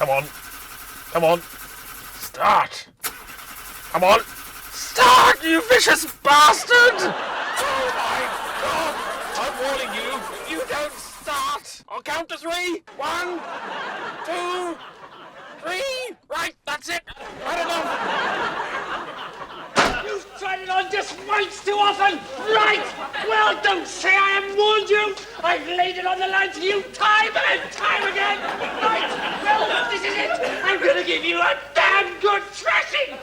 Come on. Come on. Start. Come on. Start, you vicious bastard! Oh my God! I'm warning you, if you don't start, I'll count to 3. 1, 2, 3. Right, that's it. Had enough. You've tried it on just once too often. Right. Well, don't say I haven't warned you. I've laid it on the line to you time and time again. Right. Well, this is it. I'm going to give you a damn good thrashing.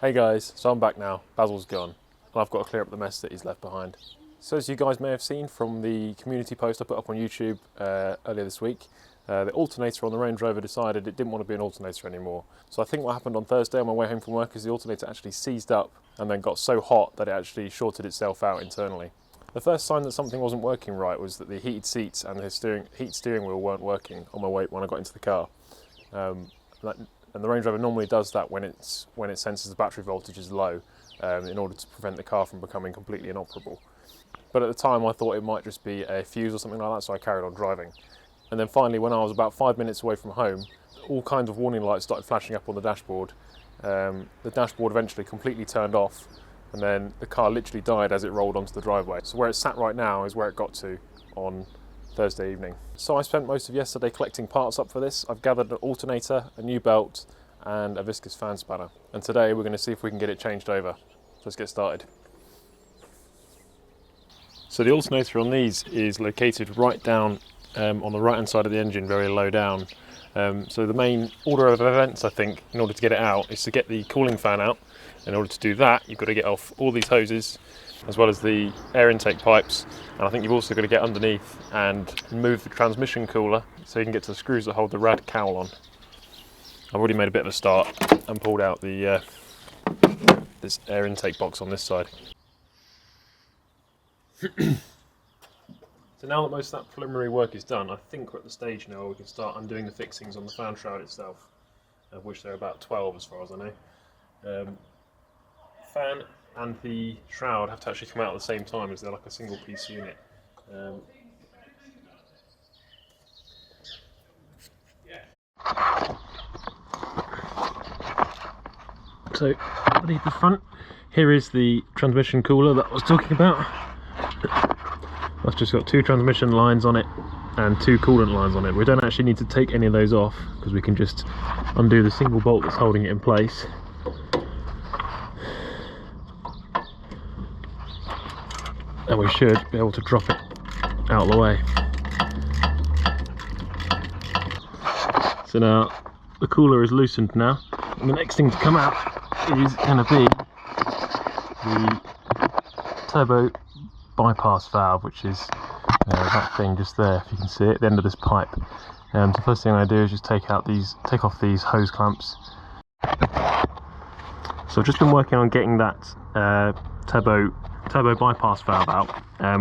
Hey guys, so I'm back now. Basil's gone, and I've got to clear up the mess that he's left behind. So as you guys may have seen from the community post I put up on YouTube earlier this week, the alternator on the Range Rover decided it didn't want to be an alternator anymore. So I think what happened on Thursday on my way home from work is the alternator actually seized up and then got so hot that it actually shorted itself out internally. The first sign that something wasn't working right was that the heated seats and the heated steering wheel weren't working on my way when I got into the car. And the Range Rover normally does that when it senses the battery voltage is low, in order to prevent the car from becoming completely inoperable. But at the time I thought it might just be a fuse or something like that, so I carried on driving. And then finally, when I was about 5 minutes away from home, all kinds of warning lights started flashing up on the dashboard. The dashboard eventually completely turned off, and then the car literally died as it rolled onto the driveway. So where it's sat right now is where it got to on Thursday evening. So I spent most of yesterday collecting parts up for this. I've gathered an alternator, a new belt, and a viscous fan spanner. And today we're going to see if we can get it changed over. So let's get started. So the alternator on these is located right down on the right hand side of the engine, very low down. So the main order of events, I think, in order to get it out, is to get the cooling fan out. In order to do that, you've got to get off all these hoses, as well as the air intake pipes, and I think you've also got to get underneath and move the transmission cooler so you can get to the screws that hold the rad cowl on. I've already made a bit of a start and pulled out the this air intake box on this side. So now that most of that preliminary work is done, I think we're at the stage now where we can start undoing the fixings on the fan shroud itself, of which there are about 12 as far as I know. Fan and the shroud have to actually come out at the same time, as they're like a single piece unit. So underneath the front, here is the transmission cooler that I was talking about. That's just got 2 transmission lines on it and 2 coolant lines on it. We don't actually need to take any of those off because we can just undo the single bolt that's holding it in place. And we should be able to drop it out of the way. So now the cooler is loosened now, and the next thing to come out is going to be the turbo bypass valve, which is that thing just there, if you can see it, at the end of this pipe. So the first thing I do is just take off these hose clamps. So I've just been working on getting that turbo bypass valve out,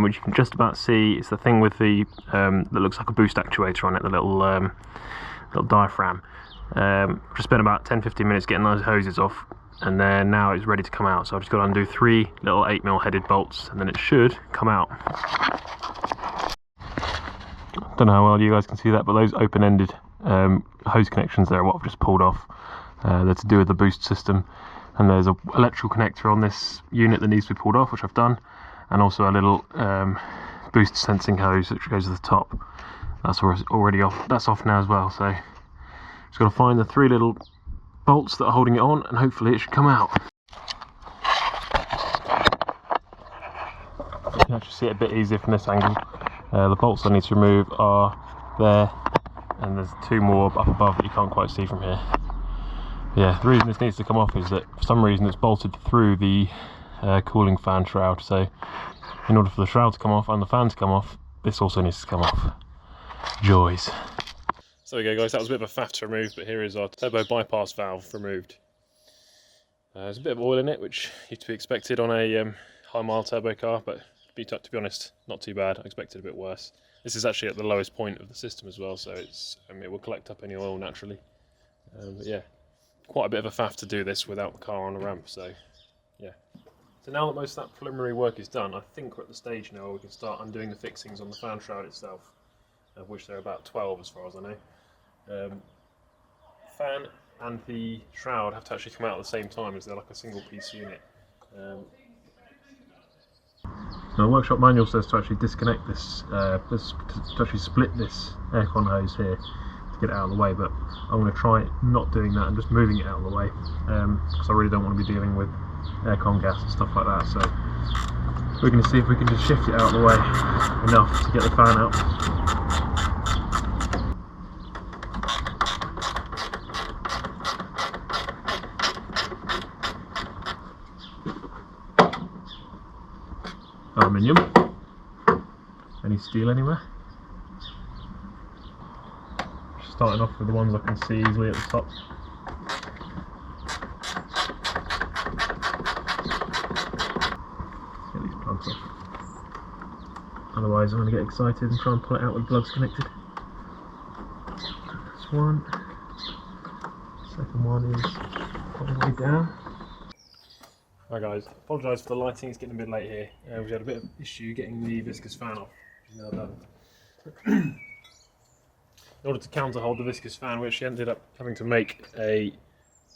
which you can just about see. It's the thing with the that looks like a boost actuator on it, the little diaphragm. Just spent about 10-15 minutes getting those hoses off, and then now it's ready to come out. So I've just got to undo 3 little 8mm headed bolts, and then it should come out. Don't know how well you guys can see that, but those open-ended hose connections there are what I've just pulled off. They're to do with the boost system, and there's an electrical connector on this unit that needs to be pulled off, which I've done, and also a little boost sensing hose which goes to the top. That's already off. That's off now as well. So just got to find the 3 little bolts that are holding it on, and hopefully it should come out. You can actually see it a bit easier from this angle. The bolts I need to remove are there, and there's 2 more up above that you can't quite see from here. Yeah, the reason this needs to come off is that for some reason it's bolted through the cooling fan shroud, so in order for the shroud to come off and the fan to come off, this also needs to come off. Joys. So there we go guys, that was a bit of a faff to remove, but here is our turbo bypass valve removed. There's a bit of oil in it, which is to be expected on a high mile turbo car, but to be honest, not too bad. I expected a bit worse. This is actually at the lowest point of the system as well, so it will collect up any oil naturally. But yeah, quite a bit of a faff to do this without the car on a ramp, so yeah. So now that most of that preliminary work is done, I think we're at the stage now where we can start undoing the fixings on the fan shroud itself, of which there are about 12 as far as I know. Fan and the shroud have to actually come out at the same time, as they're like a single piece unit. So the workshop manual says to actually disconnect this, to actually split this aircon hose here to get it out of the way, but I'm going to try not doing that and just moving it out of the way, because I really don't want to be dealing with aircon gas and stuff like that. So we're going to see if we can just shift it out of the way enough to get the fan out. Aluminium. Any steel anywhere? Just starting off with the ones I can see easily at the top. Let's get these plugs off. Otherwise I'm going to get excited and try and pull it out with plugs connected. That's one. Second one is all the way down. Hi guys, apologise for the lighting, it's getting a bit late here. We had a bit of issue getting the viscous fan off, which is now done. In order to counter-hold the viscous fan, we actually ended up having to make a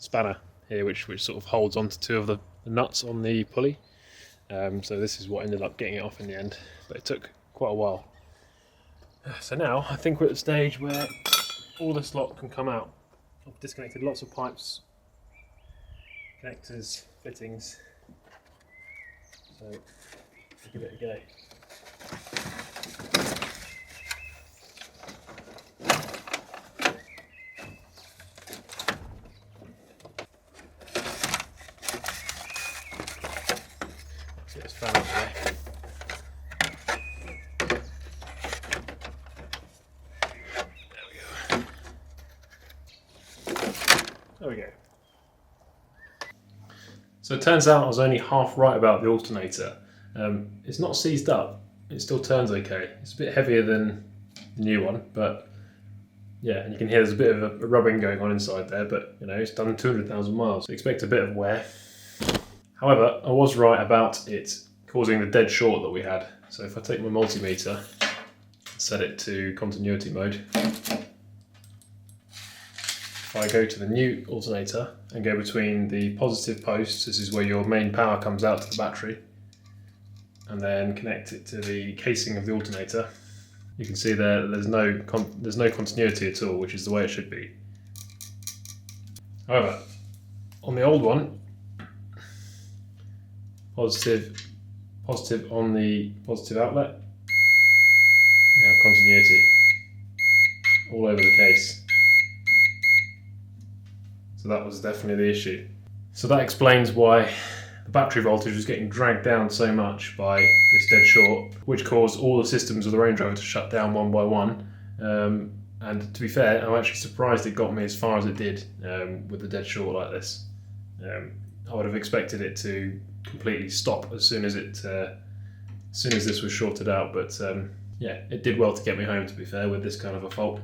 spanner here, which sort of holds onto two of the nuts on the pulley. So this is what ended up getting it off in the end, but it took quite a while. So now I think we're at the stage where all this lot can come out. I've disconnected lots of pipes, connectors, fittings, so I'll give it a go. Let's get this fan out of the way. There we go. So it turns out I was only half right about the alternator. It's not seized up, it still turns okay. It's a bit heavier than the new one, but yeah, and you can hear there's a bit of a rubbing going on inside there, but you know, it's done 200,000 miles, so expect a bit of wear. However, I was right about it causing the dead short that we had. So if I take my multimeter, set it to continuity mode, if I go to the new alternator and go between the positive posts, this is where your main power comes out to the battery, and then connect it to the casing of the alternator, you can see there's no continuity at all, which is the way it should be. However, on the old one, positive on the positive outlet, we have continuity all over the case. So that was definitely the issue. So that explains why the battery voltage was getting dragged down so much by this dead short, which caused all the systems of the Range Rover to shut down one by one. And to be fair, I'm actually surprised it got me as far as it did with the dead short like this. I would have expected it to completely stop as soon as this was shorted out, but yeah, it did well to get me home, to be fair, with this kind of a fault.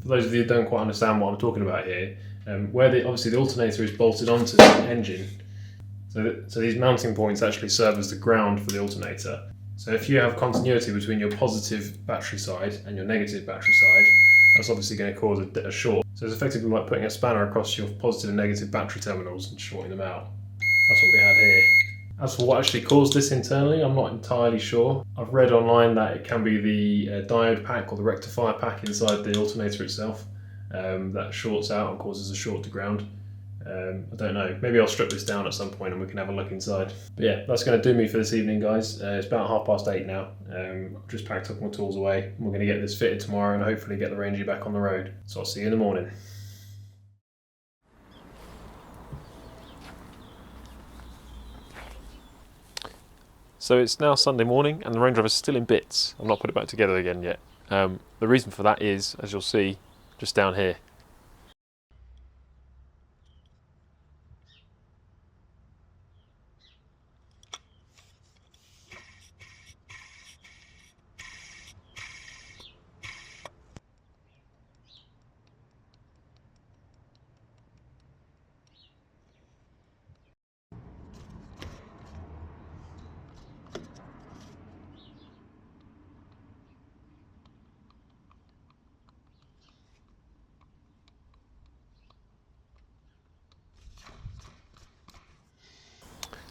For those of you who don't quite understand what I'm talking about here, where obviously the alternator is bolted onto the engine, so these mounting points actually serve as the ground for the alternator. So if you have continuity between your positive battery side and your negative battery side, that's obviously going to cause a short. So it's effectively like putting a spanner across your positive and negative battery terminals and shorting them out. That's what we had here. As for what actually caused this internally, I'm not entirely sure. I've read online that it can be the diode pack or the rectifier pack inside the alternator itself that shorts out and causes a short to ground. I don't know, maybe I'll strip this down at some point and we can have a look inside. But yeah, that's going to do me for this evening, guys. It's about 8:30 now. I've just packed up my tools away and we're going to get this fitted tomorrow and hopefully get the Rangy back on the road. So I'll see you in the morning. So it's now Sunday morning and the Range Rover is still in bits. I've not put it back together again yet. The reason for that is, as you'll see, just down here.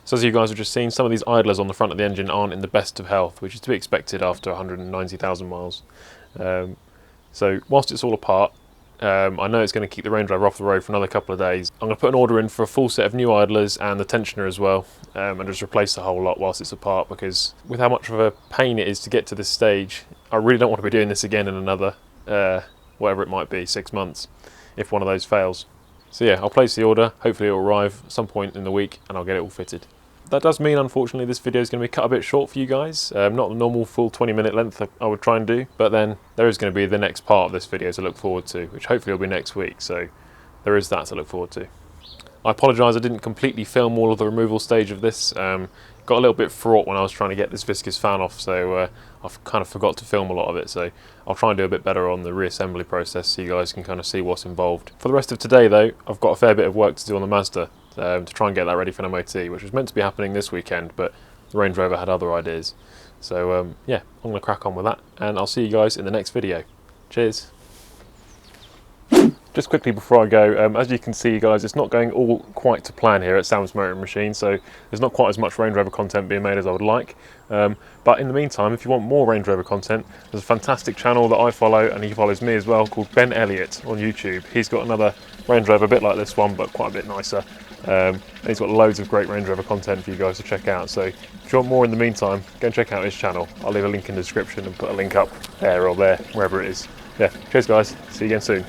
So as you guys have just seen, some of these idlers on the front of the engine aren't in the best of health, which is to be expected after 190,000 miles. So whilst it's all apart, I know it's going to keep the Range Rover off the road for another couple of days. I'm going to put an order in for a full set of new idlers and the tensioner as well, and just replace the whole lot whilst it's apart, because with how much of a pain it is to get to this stage, I really don't want to be doing this again in another, whatever it might be, 6 months, if one of those fails. So yeah, I'll place the order, hopefully it'll arrive at some point in the week and I'll get it all fitted. That does mean, unfortunately, this video is going to be cut a bit short for you guys. Not the normal full 20-minute length I would try and do, but then there is going to be the next part of this video to look forward to, which hopefully will be next week, so there is that to look forward to. I apologise I didn't completely film all of the removal stage of this. Got a little bit fraught when I was trying to get this viscous fan off, so I kind of forgot to film a lot of it, so I'll try and do a bit better on the reassembly process so you guys can kind of see what's involved. For the rest of today though, I've got a fair bit of work to do on the Mazda to try and get that ready for an MOT, which was meant to be happening this weekend, but the Range Rover had other ideas. So yeah, I'm going to crack on with that, and I'll see you guys in the next video. Cheers! Just quickly before I go, as you can see guys, it's not going all quite to plan here at Sam's Motoring Machine, so there's not quite as much Range Rover content being made as I would like. But in the meantime, if you want more Range Rover content, there's a fantastic channel that I follow, and he follows me as well, called Ben Elliott on YouTube. He's got another Range Rover a bit like this one, but quite a bit nicer. And he's got loads of great Range Rover content for you guys to check out, so if you want more in the meantime, go and check out his channel. I'll leave a link in the description and put a link up there or there, wherever it is. Yeah, cheers guys, see you again soon.